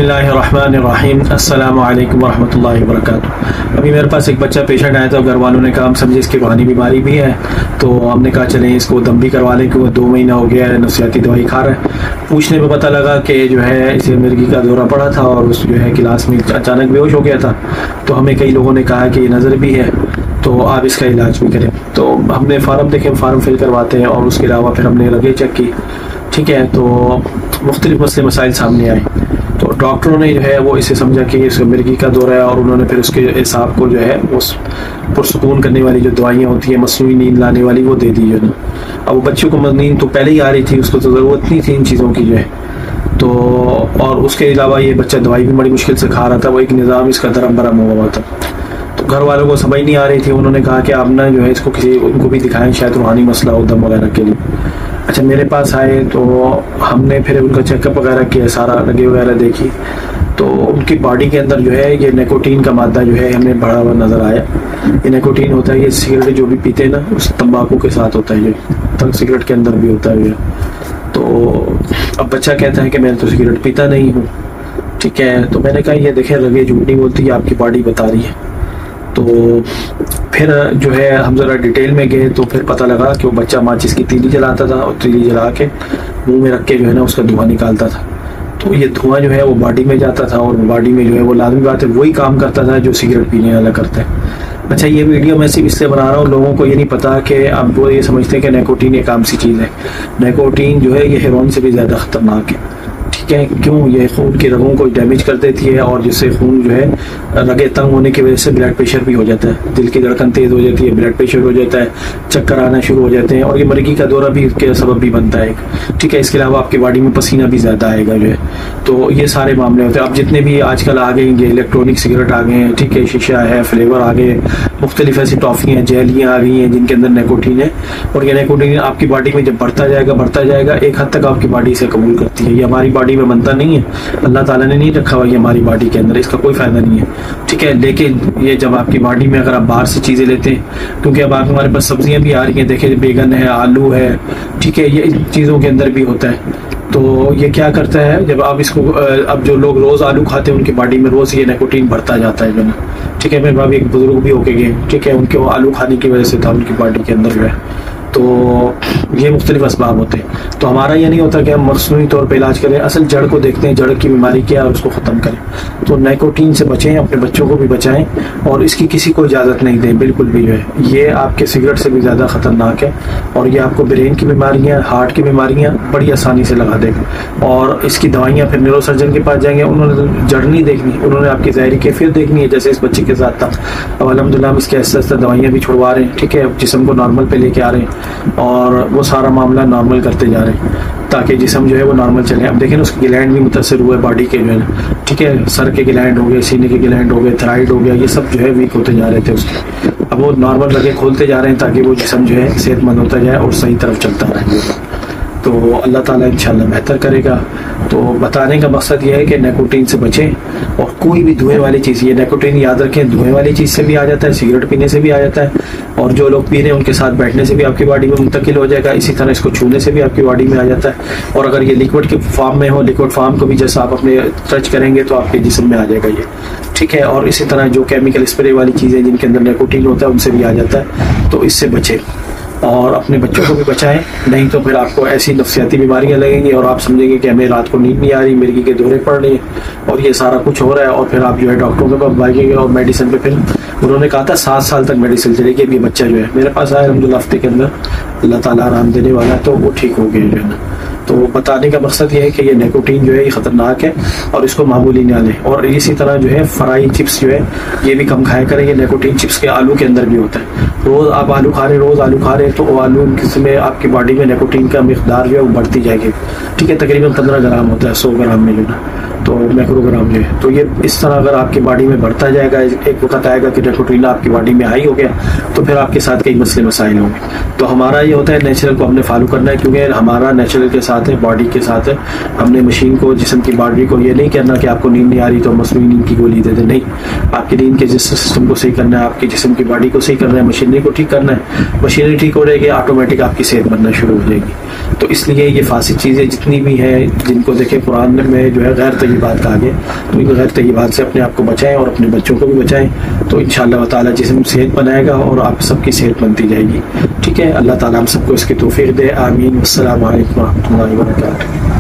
बिस्मिल्लाहिर्रहमानिर्रहीम अस्सलामु अलैकुम वरहमतुल्लाहि वबरकातुहू। अभी मेरे पास एक बच्चा पेशेंट आया था, घर वालों ने कहा हम समझे इसकी रूहानी बीमारी भी है, तो हमने कहा चलें इसको दम भी करवा लें क्योंकि 2 महीना हो गया है, नफसियाती दवाई खा रहा है। पूछने पर पता लगा कि जो है इसे मिर्गी का दौरा पड़ा था और उस जो है क्लास में अचानक बेहोश हो गया था। तो हमें कई लोगों ने कहा कि ये नज़र भी है तो आप इसका इलाज भी करें। तो हमने फार्म देखे, फार्म फिल करवाते हैं और उसके अलावा फिर हमने लगे चेक की, ठीक है। तो मुख्तलिफ मसले मसाइल सामने आए, तो डॉक्टरों ने जो है वो इसे समझा कि इसका मिर्गी का दौरा है और उन्होंने फिर उसके हिसाब को जो है उस पुरसकून करने वाली जो दवाइयाँ होती हैं, मसनूई नींद लाने वाली, वो दे दी है ना। अब वो बच्चों को नींद तो पहले ही आ रही थी, उसको तो ज़रूरत नहीं थी इन चीज़ों की जो है। तो और उसके अलावा ये बच्चा दवाई भी बड़ी मुश्किल से खा रहा था, वो एक निज़ाम इसका धर्म भरम हुआ था। तो घर वालों को समझ नहीं आ रही थी, उन्होंने कहा कि आप ना जो है इसको किसी उनको भी दिखाएं, शायद रूहानी मसला हो दम वगैरह के लिए। अच्छा, मेरे पास आए तो हमने फिर उनका चेकअप वगैरह किया, सारा लगे वगैरह देखी, तो उनकी बॉडी के अंदर जो है ये निकोटीन का मादा जो है हमें बढ़ा हुआ नज़र आया। ये निकोटीन होता है, ये सिगरेट जो भी पीते हैं ना उस तंबाकू के साथ होता है, ये सिगरेट के अंदर भी होता है ये। तो अब बच्चा कहता है कि मैं तो सिगरेट पीता नहीं हूँ, ठीक है। तो मैंने कहा ये देखें लगे झूठ नहीं बोलती, आपकी बॉडी बता रही है। तो फिर जो है हम ज़रा डिटेल में गए तो फिर पता लगा कि वो बच्चा माचिस की तीली जलाता था और तीली जला के मुंह में रख के जो है ना उसका धुआं निकालता था। तो ये धुआं जो है वो बॉडी में जाता था और बॉडी में जो है वो लाजमी बात है वही काम करता था जो सिगरेट पीने वाला करता है। अच्छा, ये वीडियो मैं सिर्फ इससे बना रहा हूँ, लोगों को ये नहीं पता कि अब वो ये समझते हैं कि निकोटीन एक आम सी चीज़ है। निकोटीन जो है ये हेरोइन से भी ज़्यादा ख़तरनाक है, ठीक है। क्यों? ये खून की रगों को डैमेज कर देती है और जिससे खून जो है रगे तंग होने की वजह से ब्लड प्रेशर भी हो जाता है, दिल की धड़कन तेज़ हो जाती है, ब्लड प्रेशर हो जाता है, चक्कर आना शुरू हो जाते हैं और ये मिर्गी का दौरा भी इसके सबब भी बनता है, ठीक है। इसके अलावा आपकी बॉडी में पसीना भी ज़्यादा आएगा जो है। तो ये सारे मामले होते हैं। अब जितने भी आजकल आ गए ये इलेक्ट्रॉनिक सिगरेट आ गए हैं, ठीक है, शीशा है, फ्लेवर आ गए, मुख्तलिफ ऐसी टॉफ़ियाँ जेलियाँ आ गई हैं जिनके अंदर निकोटीन है और ये निकोटीन आपकी बॉडी में जब बढ़ता जाएगा एक हद तक आपकी बॉडी से कबूल करती है। ये हमारी बॉडी में बनता नहीं है, अल्लाह ताला ने नहीं रखा हुआ ये हमारी बॉडी के अंदर, इसका कोई फ़ायदा नहीं है, ठीक है। लेकिन ये जब आपकी बॉडी में अगर आप बाहर से चीज़ें लेते हैं, क्योंकि अब आप हमारे पास सब्जियां भी आ रही हैं, देखिए बैगन है, आलू है, ठीक है, ये इन चीज़ों के अंदर भी होता है। तो ये क्या करता है, जब आप इसको अब जो लोग रोज़ आलू खाते हैं उनकी बॉडी में रोज़ ये निकोटीन बढ़ता जाता है जो ना, ठीक है। मेरे भाभी एक बुजुर्ग भी होके गए, ठीक है, उनके वो आलू खाने की वजह से था उनकी बॉडी के अंदर जो है। तो ये मुख्तलिफ असबाब होते हैं। तो हमारा ये नहीं होता कि हम मसनूई तौर पे इलाज करें, असल जड़ को देखते हैं, जड़ की बीमारी क्या है और उसको ख़त्म करें। तो निकोटीन से बचें, अपने बच्चों को भी बचाएं और इसकी किसी को इजाज़त नहीं दें बिल्कुल भी जो है। ये आपके सिगरेट से भी ज़्यादा ख़तरनाक है और ये आपको ब्रेन की बीमारियाँ, हार्ट की बीमारियाँ बड़ी आसानी से लगा देगा। और इसकी दवाइयाँ फिर न्यूरो सर्जन के पास जाएंगे, उन्होंने जड़ नहीं देखनी, उन्होंने आपकी ज़ाहिरी कैफियत देखनी है, जैसे इस बच्चे के साथ था। अब अल्हम्दुलिल्लाह इसके आहिस्ता आहिस्ता दवाइयाँ भी छुड़वा रहे हैं, ठीक है, जिस्म को नॉर्मल पे लेके आ रहे हैं और वो सारा मामला नॉर्मल करते जा रहे हैं ताकि जिस्म जो है वो नॉर्मल चले। अब देखें ना उसके ग्लैंड भी मुतासर हुए बॉडी के जो है ना, ठीक है, सर के ग्लैंड हो गए, सीने के ग्लैंड हो गए, थायराइड हो गया, ये सब जो है वीक होते जा रहे थे उसके। अब वो नॉर्मल रगे खोलते जा रहे हैं ताकि वो जिस्म जो है सेहतमंद होता जाए और सही तरफ चलता रहे। तो अल्लाह ताला इंशाल्लाह बेहतर करेगा। तो बताने का मकसद ये है कि निकोटीन से बचें और कोई भी धुएं वाली चीज़, ये निकोटीन याद रखें धुएं वाली चीज़ से भी आ जाता है, सिगरेट पीने से भी आ जाता है और जो लोग पी रहे हैं उनके साथ बैठने से भी आपकी बॉडी में मुंतकिल हो जाएगा। इसी तरह इसको छूने से भी आपकी बॉडी में आ जाता है और अगर ये लिक्विड के फॉर्म में हो, लिक्विड फॉर्म को भी जैसा आप अपने टच करेंगे तो आपके जिस्म में आ जाएगा ये, ठीक है। और इसी तरह जो केमिकल स्प्रे वाली चीज़ें जिनके अंदर निकोटीन होता है उनसे भी आ जाता है। तो इससे बचें और अपने बच्चों को भी बचाएं, नहीं तो फिर आपको ऐसी नफसियाती बीमारियां लगेंगी और आप समझेंगे कि हमें रात को नींद नहीं आ रही, मिर्गी के दौरे पड़ रहे हैं और ये सारा कुछ हो रहा है। और फिर आप जो है डॉक्टरों के पास भागेंगे और मेडिसिन पे फिर उन्होंने कहा था 7 साल तक मेडिसिन चलेगी। अभी बच्चा जो है मेरे पास आया अल्हम्दुलिल्लाह हफ्ते के अंदर, अल्लाह ताला आराम देने वाला है, तो वो ठीक हो गया जो है ना। तो बताने का मकसद ये है कि ये निकोटीन जो है ये ख़तरनाक है और इसको मामूली ना लें। और इसी तरह जो है फ्राई चिप्स जो है ये भी कम खाया करें, ये निकोटीन चिप्स के आलू के अंदर भी होता है। रोज़ आप आलू खा रहे हैं, रोज़ आलू खा रहे हैं तो आलू किसमें आपकी बॉडी में निकोटीन का मिकदार जो है वो बढ़ती जाएगी, ठीक है। तकरीबन 15 ग्राम होता है 100 ग्राम में जो ना, तो माइक्रोग्राम जो है। तो ये इस तरह अगर आपकी बॉडी में बढ़ता जाएगा, एक वक्त आएगा कि निकोटीन आपकी बॉडी में हाई हो गया तो फिर आपके साथ कई मसले मसाइल होंगे। तो हमारा ये होता है नेचुरल को हमने फॉलो करना है, क्योंकि हमारा नेचुरल के साथ है, बॉडी के साथ है। हमने मशीन को, जिस्म की बॉडी को ये नहीं कहना कि आपको नींद नहीं आ रही तो मसनूई नींद की गोली दे दे, नहीं। आपकी नींद के सिस्टम को सही करना है, आपके जिस्म की बॉडी को सही करना है, मशीनरी को ठीक करना है। मशीनरी ठीक हो जाएगी, ऑटोमेटिक आपकी सेहत बनना शुरू हो जाएगी। तो इसलिए ये फासिद चीज़ें जितनी भी हैं जिनको देखें कुरान में जो है गैर तय्यबात कहा गया, तो इन गैर तय्यबात से अपने आप को बचाएं और अपने बच्चों को भी बचाएं। तो इंशाअल्लाह ताला जिस्म सेहत बनाएगा और आप सबकी सेहत बनती जाएगी। ठीक है, अल्लाह ताला हम सबको इसकी तौफीक दे। आमीन। अस्सलामु अलैकुम व रहमतुल्लाहि व बरकातुहू।